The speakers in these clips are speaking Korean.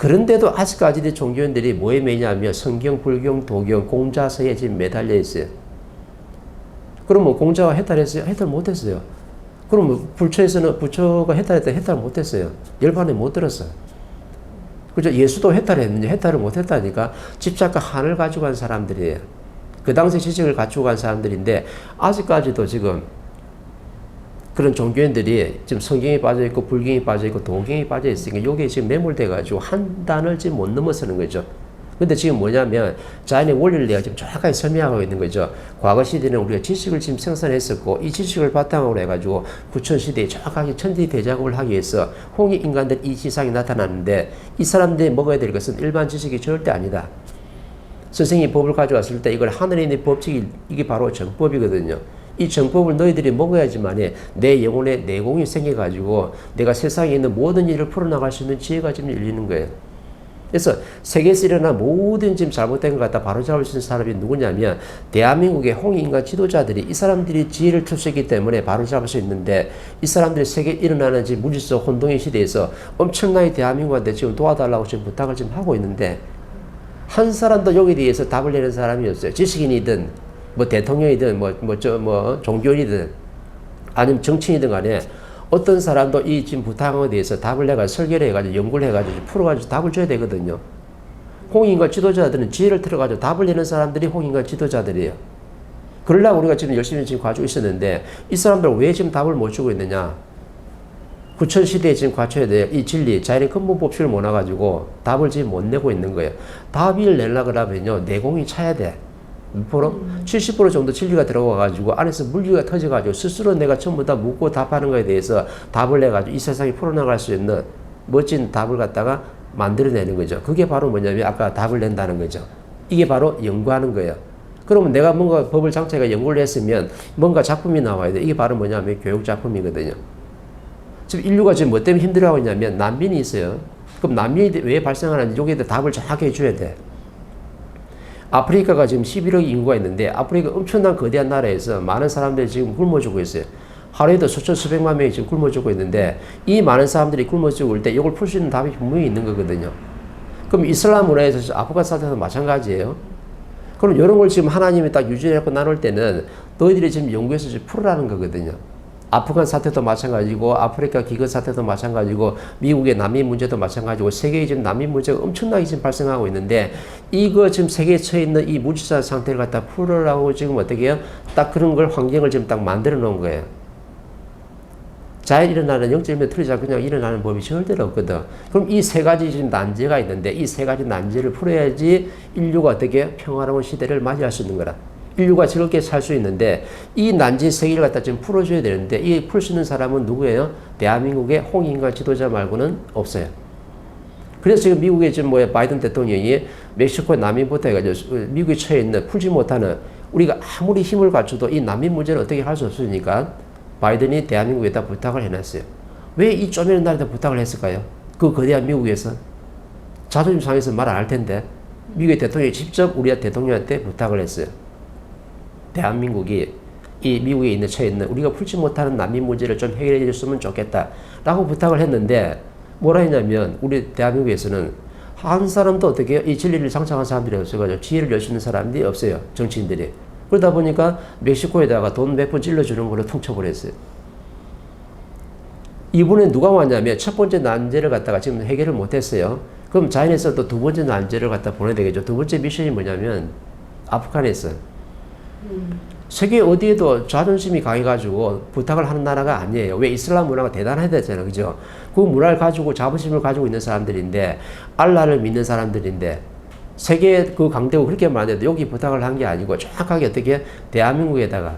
그런데도 아직까지도 종교인들이 뭐에 매냐면 성경, 불경, 도경, 공자서에 지금 매달려 있어요. 그러면 공자가 해탈했어요? 해탈 못했어요. 그러면 부처에서는 부처가 해탈했다 해탈 못했어요. 열반에 못 들었어요. 그죠? 예수도 해탈했는데 해탈을 못했다니까 집착과 한을 가지고 간 사람들이에요. 그 당시 지식을 갖추고 간 사람들인데 아직까지도 지금 그런 종교인들이 지금 성경에 빠져있고 불경에 빠져있고 도경에 빠져있으니까 요게 지금 매몰돼가지고 한 단을 지금 못 넘어서는 거죠. 근데 지금 뭐냐면 자연의 원리를 내가 지금 정확하게 설명하고 있는 거죠. 과거 시대는 우리가 지식을 지금 생산했었고 이 지식을 바탕으로 해가지고 구천 시대에 정확하게 천지 대작업을 하기 위해서 홍익 인간들 이 지상에 나타났는데 이 사람들이 먹어야 될 것은 일반 지식이 절대 아니다. 선생님이 법을 가져왔을 때 이걸 하늘에 있는 법칙이 이게 바로 정법이거든요. 이 정법을 너희들이 먹어야지만 내 영혼에 내공이 생겨가지고 내가 세상에 있는 모든 일을 풀어나갈 수 있는 지혜가 지금 열리는 거예요. 그래서 세계에서 일어난 모든 지금 잘못된 것 갖다 바로잡을 수 있는 사람이 누구냐면 대한민국의 홍익인간 지도자들이 이 사람들이 지혜를 투수했기 때문에 바로잡을 수 있는데 이 사람들이 세계에 일어나는 지금 물질적 혼동의 시대에서 엄청나게 대한민국한테 지금 도와달라고 지금 부탁을 지금 하고 있는데 한 사람도 여기에 대해서 답을 내는 사람이 없어요. 지식인이든 뭐 대통령이든 종교인이든 아니면 정치인이든 간에 어떤 사람도 이 지금 부탁에 대해서 답을 내가 설계를 해가지고 연구를 해가지고 풀어가지고 답을 줘야 되거든요. 홍익인간 지도자들은 지혜를 틀어가지고 답을 내는 사람들이 홍익인간 지도자들이에요. 그러려고 우리가 지금 열심히 지금 가지고 있었는데 이 사람들 왜 지금 답을 못 주고 있느냐? 구천시대에 지금 갖춰야 돼요. 이 진리, 자연의 근본 법칙을 못 와가지고 답을 지금 못 내고 있는 거예요. 답을 내려고 그러면요, 내공이 차야 돼. 몇 프로? 70% 정도 진리가 들어가가지고 안에서 물기가 터져가지고 스스로 내가 전부 다 묻고 답하는 거에 대해서 답을 내가지고 이 세상에 풀어나갈 수 있는 멋진 답을 갖다가 만들어내는 거죠. 그게 바로 뭐냐면 아까 답을 낸다는 거죠. 이게 바로 연구하는 거예요. 그러면 내가 뭔가 법을 장치가 연구를 했으면 뭔가 작품이 나와야 돼. 이게 바로 뭐냐면 교육 작품이거든요. 지금 인류가 지금 뭐 때문에 힘들어하고 있냐면 난민이 있어요. 그럼 난민이 왜 발생하는지 여기에 답을 정확하게 해줘야 돼. 아프리카가 지금 11억 인구가 있는데 아프리카 엄청난 거대한 나라에서 많은 사람들이 지금 굶어 죽고 있어요. 하루에도 수천 수백만 명이 지금 굶어 죽고 있는데 이 많은 사람들이 굶어 죽을 때 이걸 풀 수 있는 답이 분명히 있는 거거든요. 그럼 이슬람 문화에서 아프간 사태도 마찬가지예요. 그럼 이런 걸 지금 하나님이 딱 유지해갖고 나눌 때는 너희들이 지금 연구해서 지금 풀으라는 거거든요. 아프간 사태도 마찬가지고 아프리카 기근 사태도 마찬가지고 미국의 난민 문제도 마찬가지고 세계에 지금 난민 문제가 엄청나게 지금 발생하고 있는데 이거 지금 세계에 처해 있는 이 물질사 상태를 갖다 풀으라고 지금 어떻게 해요? 딱 그런 걸 환경을 지금 딱 만들어 놓은 거예요. 자연 일어나는 0.1 틀리자 그냥 일어나는 법이 절대로 없거든. 그럼 이 세 가지 지금 난제가 있는데 이 세 가지 난제를 풀어야지 인류가 어떻게 평화로운 시대를 맞이할 수 있는 거라. 인류가 즐겁게 살 수 있는데 이 난제 세 개를 갖다 지금 풀어줘야 되는데 이 풀 수 있는 사람은 누구예요? 대한민국의 홍익인간 지도자 말고는 없어요. 그래서 지금 미국의 지금 바이든 대통령이 멕시코 난민부터 해가지고 미국에 처해 있는 풀지 못하는 우리가 아무리 힘을 갖춰도 이 난민 문제는 어떻게 할 수 없으니까 바이든이 대한민국에다 부탁을 해놨어요. 왜 이 쪼매는 나라에다 부탁을 했을까요? 그 거대한 미국에서 자존심 상해서 말 안 할 텐데 미국의 대통령이 직접 우리 대통령한테 부탁을 했어요. 대한민국이 이 미국에 있는 처해 있는 우리가 풀지 못하는 난민 문제를 좀 해결해 줬으면 좋겠다 라고 부탁을 했는데 뭐라 했냐면 우리 대한민국에서는 한 사람도 어떻게 이 진리를 장착한 사람들이 없어가지고 지혜를 열 수 있는 사람들이 없어요. 정치인들이. 그러다 보니까 멕시코에다가 돈 몇 푼 찔러주는 걸로 퉁쳐버렸어요. 이번에 누가 왔냐면 첫 번째 난제를 갖다가 지금 해결을 못했어요. 그럼 자연에서 또 두 번째 난제를 갖다 보내야 되겠죠. 두 번째 미션이 뭐냐면 아프간에서 세계 어디에도 자존심이 강해가지고 부탁을 하는 나라가 아니에요. 왜? 이슬람 문화가 대단해야 되잖아요. 그죠? 그 문화를 가지고 자부심을 가지고 있는 사람들인데 알라를 믿는 사람들인데 세계 그 강대국 그렇게 말하는데 여기 부탁을 한 게 아니고 정확하게 어떻게 대한민국에다가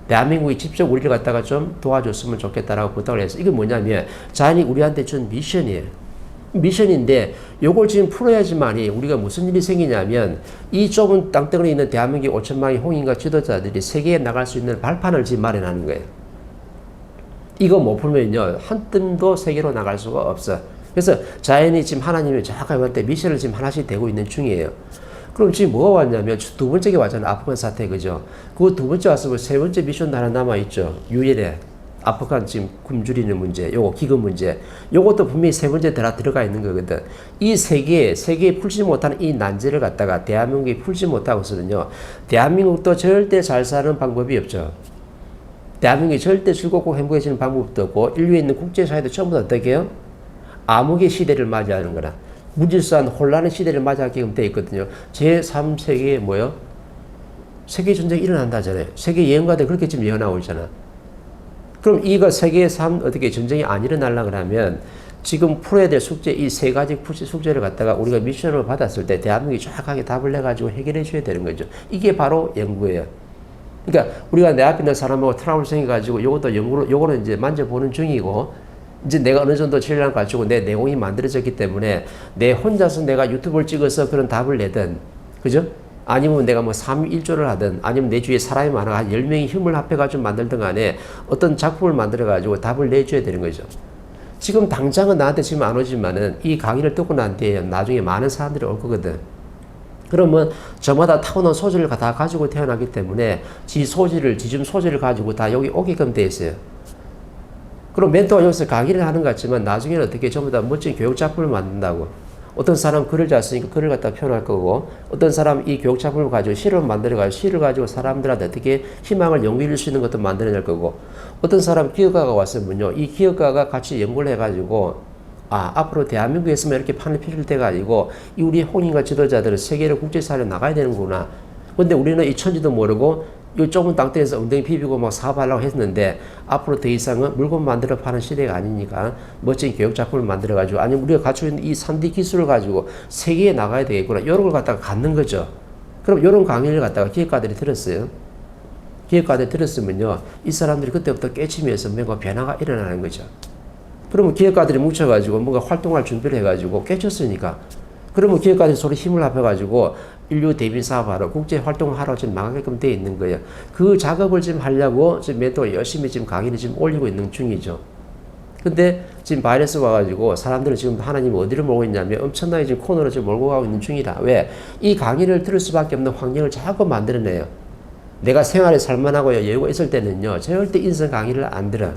대한민국이 직접 우리를 갖다가 좀 도와줬으면 좋겠다라고 부탁을 했어요. 이게 뭐냐면 자연이 우리한테 준 미션이에요. 미션인데 요걸 지금 풀어야지만이 우리가 무슨 일이 생기냐면 이 좁은 땅덩어리에 있는 대한민국 5천만의 홍익인간 지도자들이 세계에 나갈 수 있는 발판을 지금 마련하는 거예요. 이거 못 풀면요 한 뜸도 세계로 나갈 수가 없어. 그래서 자연이 지금 하나님이 정확하게 할 때 미션을 지금 하나씩 되고 있는 중이에요. 그럼 지금 뭐가 왔냐면 두 번째가 왔잖아요. 아프간 사태 그죠? 그 두 번째 왔으면 세 번째 미션도 하나 남아있죠. 유일해. 아프간 지금 굶주리는 문제, 요거 기금 문제, 요것도 분명히 세 번째 들어가 있는 거거든. 이 세계에 풀지 못하는 이 난제를 갖다가 대한민국이 풀지 못하고서는요, 대한민국도 절대 잘 사는 방법이 없죠. 대한민국이 절대 즐겁고 행복해지는 방법도 없고, 인류에 있는 국제사회도 전부 다 어떻게 해요? 암흑의 시대를 맞이하는 거라. 무질서한 혼란의 시대를 맞이하게끔 되어 있거든요. 제3세계에 뭐요? 세계전쟁이 일어난다잖아요. 세계 예언가들 그렇게 지금 예언하고 있잖아. 그럼 이거 세계 3 어떻게 전쟁이 안 일어나려 그러면 지금 풀어야 될 숙제 이 세 가지 숙제를 갖다가 우리가 미션을 받았을 때 대한민국이 정확하게 답을 내가지고 해결해 줘야 되는 거죠. 이게 바로 연구예요. 그러니까 우리가 내 앞에 있는 사람하고 트러블 생겨가지고 요것도 요거는 이제 만져보는 중이고 이제 내가 어느 정도 질량을 갖추고 내 내공이 만들어졌기 때문에 내 혼자서 내가 유튜브를 찍어서 그런 답을 내든 그죠? 아니면 내가 뭐 3일조를 하든 아니면 내 주위에 사람이 많아 한 10명이 힘을 합해가지고 만들든 간에 어떤 작품을 만들어가지고 답을 내줘야 되는 거죠. 지금 당장은 나한테 지금 안 오지만은 이 강의를 듣고 난 뒤에 나중에 많은 사람들이 올 거거든. 그러면 저마다 타고난 소질을 다 가지고 태어나기 때문에 지금 소질을 가지고 다 여기 오게끔 돼 있어요. 그럼 멘토가 여기서 강의를 하는 것 같지만 나중에는 어떻게 전부 다 멋진 교육 작품을 만든다고. 어떤 사람 글을 잘 쓰니까 글을 갖다 표현할 거고 어떤 사람 이 교육 작품을 가지고 시를 만들어가지고 시를 가지고 사람들한테 어떻게 희망을 연구할 수 있는 것도 만들어낼 거고 어떤 사람 기업가가 왔으면요 이 기업가가 같이 연구를 해가지고 앞으로 대한민국에서만 이렇게 판을 피울 때가 아니고 이 우리 홍인과 지도자들은 세계로 국제사회로 나가야 되는구나. 근데 우리는 이 천지도 모르고 이 좁은 땅덩이에서 엉덩이 비비고 막 사업하려고 했는데 앞으로 더 이상은 물건 만들어 파는 시대가 아니니까 멋진 교육 작품을 만들어 가지고 아니면 우리가 갖추고 있는 이 3D 기술을 가지고 세계에 나가야 되겠구나. 이런 걸 갖다가 갖는 거죠. 그럼 이런 강의를 갖다가 기획가들이 들었어요. 기획가들이 들었으면요 이 사람들이 그때부터 깨치면서 뭔가 변화가 일어나는 거죠. 그러면 기획가들이 뭉쳐가지고 뭔가 활동할 준비를 해가지고 깨쳤으니까 그러면 기획가들이 서로 힘을 합해가지고 인류 대비 사업하러 국제 활동을 하러 지금 나가게끔 되어 있는 거예요. 그 작업을 지금 하려고 지금 멘토가 열심히 지금 강의를 지금 올리고 있는 중이죠. 근데 지금 바이러스 와가지고 사람들은 지금 하나님이 어디를 몰고 있냐면 엄청나게 지금 코너로 지금 몰고 가고 있는 중이라. 왜? 이 강의를 들을 수밖에 없는 환경을 자꾸 만들어내요. 내가 생활에 살만하고 여유가 있을 때는요 절대 인성 강의를 안 들어.